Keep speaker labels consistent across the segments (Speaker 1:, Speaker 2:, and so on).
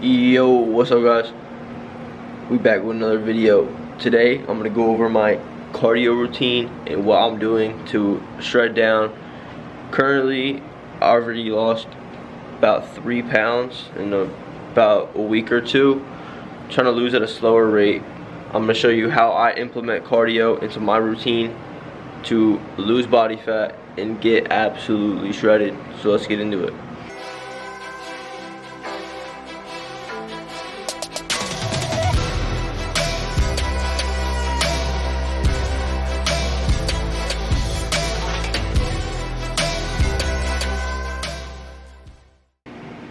Speaker 1: Yo, what's up guys? We back with another video. Today I'm gonna go over my cardio routine and what I'm doing to shred down. Currently I already lost about 3 pounds in about a week or two. I'm trying to lose at a slower rate. I'm gonna show you how I implement cardio into my routine to lose body fat and get absolutely shredded. So let's get into it.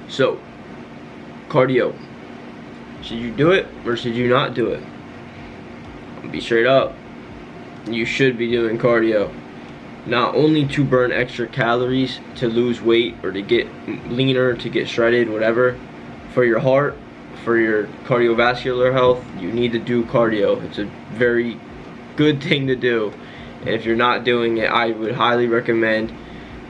Speaker 1: So, cardio. Should you do it or should you not do it? I'll be straight up. You should be doing cardio. Not only to burn extra calories, to lose weight, or to get leaner, to get shredded, whatever. For your heart, for your cardiovascular health, you need to do cardio. It's a very good thing to do. And if you're not doing it, I would highly recommend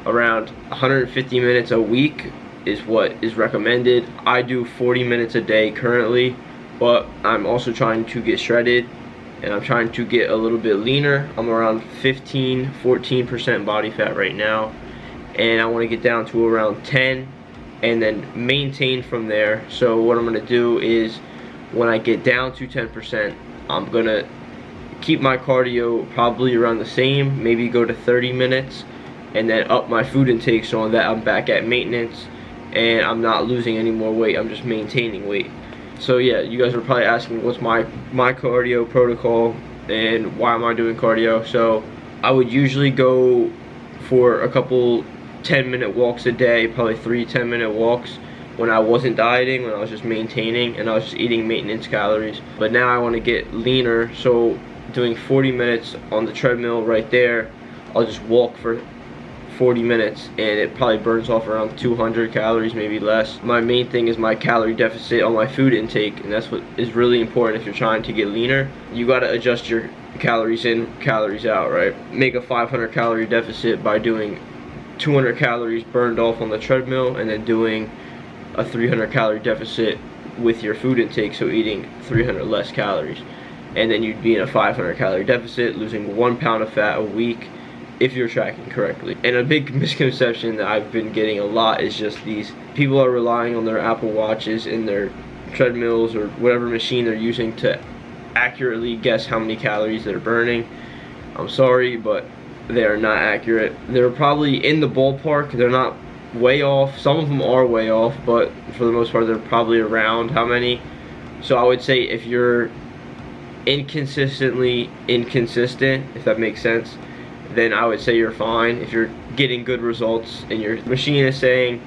Speaker 1: around 150 minutes a week is what is recommended. I do 40 minutes a day currently, but I'm also trying to get shredded and I'm trying to get a little bit leaner. I'm around 14% body fat right now, and I want to get down to around 10 and then maintain from there. So what I'm going to do is when I get down to 10%, I'm going to keep my cardio probably around the same, maybe go to 30 minutes and then up my food intake so that I'm back at maintenance and I'm not losing any more weight, I'm just maintaining weight. So yeah, you guys are probably asking what's my cardio protocol and why am I doing cardio. So I would usually go for a couple 10-minute walks a day, probably 3 10-minute walks when I wasn't dieting, when I was just maintaining and I was just eating maintenance calories. But now I want to get leaner, so doing 40 minutes on the treadmill right there, I'll just walk for 40 minutes and it probably burns off around 200 calories, maybe less. My main thing is my calorie deficit on my food intake, and that's what is really important if you're trying to get leaner. You got to adjust your calories in, calories out, right? Make a 500 calorie deficit by doing 200 calories burned off on the treadmill and then doing a 300 calorie deficit with your food intake, so eating 300 less calories. And then you'd be in a 500 calorie deficit, losing 1 pound of fat a week if you're tracking correctly. And a big misconception that I've been getting a lot is just these people are relying on their Apple Watches and their treadmills or whatever machine they're using to accurately guess how many calories they're burning. I'm sorry, but they are not accurate. They're probably in the ballpark. They're not way off. Some of them are way off, but for the most part they're probably around how many. So I would say if you're inconsistently inconsistent, if that makes sense, then I would say you're fine. If you're getting good results and your machine is saying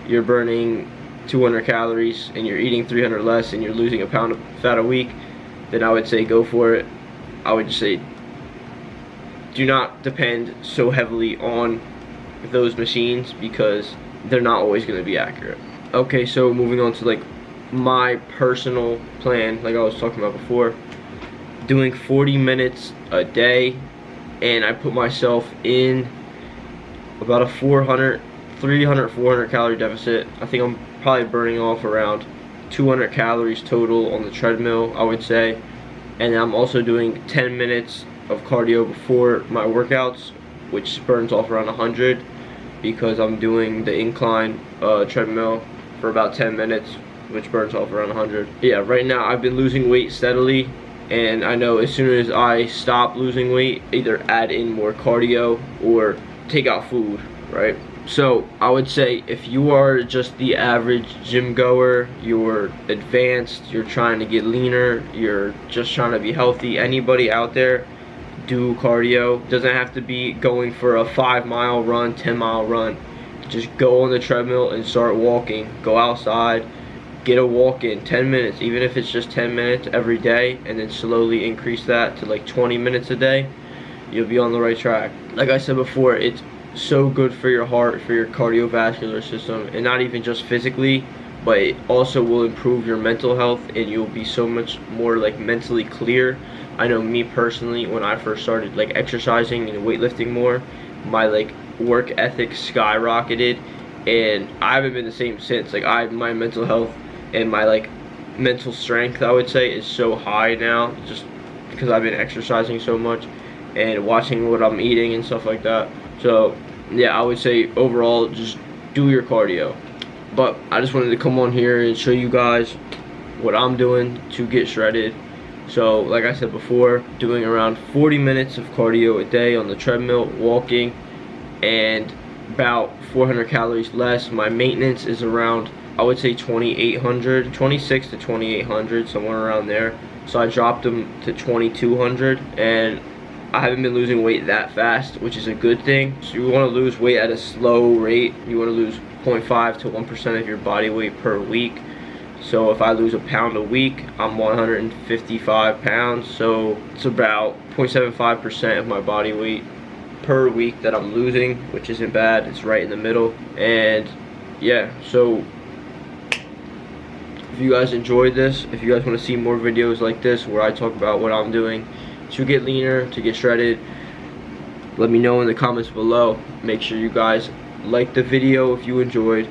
Speaker 1: you're burning 200 calories and you're eating 300 less and you're losing a pound of fat a week, then I would say go for it. I would just say do not depend so heavily on those machines because they're not always going to be accurate. Okay, so moving on to like my personal plan, like I was talking about before, doing 40 minutes a day. And I put myself in about a 400 calorie deficit. I think I'm probably burning off around 200 calories total on the treadmill, I would say. And I'm also doing 10 minutes of cardio before my workouts, which burns off around 100 because I'm doing the incline treadmill for about 10 minutes, which burns off around 100. Yeah, right now I've been losing weight steadily. And I know as soon as I stop losing weight, either add in more cardio or take out food, right? So I would say if you are just the average gym goer, you're advanced, you're trying to get leaner, you're just trying to be healthy, anybody out there, do cardio. Doesn't have to be going for a 5-mile run, 10-mile run. Just go on the treadmill and start walking. Go outside. Get a walk in 10 minutes, even if it's just 10 minutes every day, and then slowly increase that to like 20 minutes a day. You'll be on the right track. Like I said before, it's so good for your heart, for your cardiovascular system, and not even just physically, but it also will improve your mental health and you'll be so much more like mentally clear. I know me personally, when I first started like exercising and weightlifting more, my like work ethic skyrocketed, and I haven't been the same since. Like my mental health and my like mental strength, I would say, is so high now, just because I've been exercising so much and watching what I'm eating and stuff like that. So yeah, I would say overall just do your cardio. But I just wanted to come on here and show you guys what I'm doing to get shredded. So like I said before, doing around 40 minutes of cardio a day on the treadmill, walking, and about 400 calories less. My maintenance is around, I would say 2,800, 26 to 2,800, somewhere around there. So I dropped them to 2,200, and I haven't been losing weight that fast, which is a good thing. So you want to lose weight at a slow rate. You want to lose 0.5 to 1% of your body weight per week. So if I lose a pound a week, I'm 155 pounds. So it's about 0.75% of my body weight per week that I'm losing, which isn't bad. It's right in the middle. And yeah, so if you guys enjoyed this, if you guys want to see more videos like this where I talk about what I'm doing to get leaner, to get shredded, let me know in the comments below. Make sure you guys like the video if you enjoyed.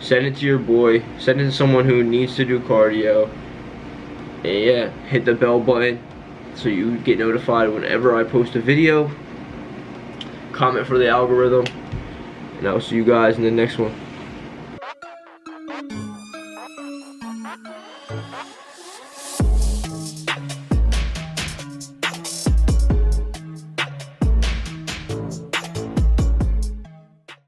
Speaker 1: Send it to your boy, send it to someone who needs to do cardio, and yeah, hit the bell button so you get notified whenever I post a video. Comment for the algorithm, and I'll see you guys in the next one.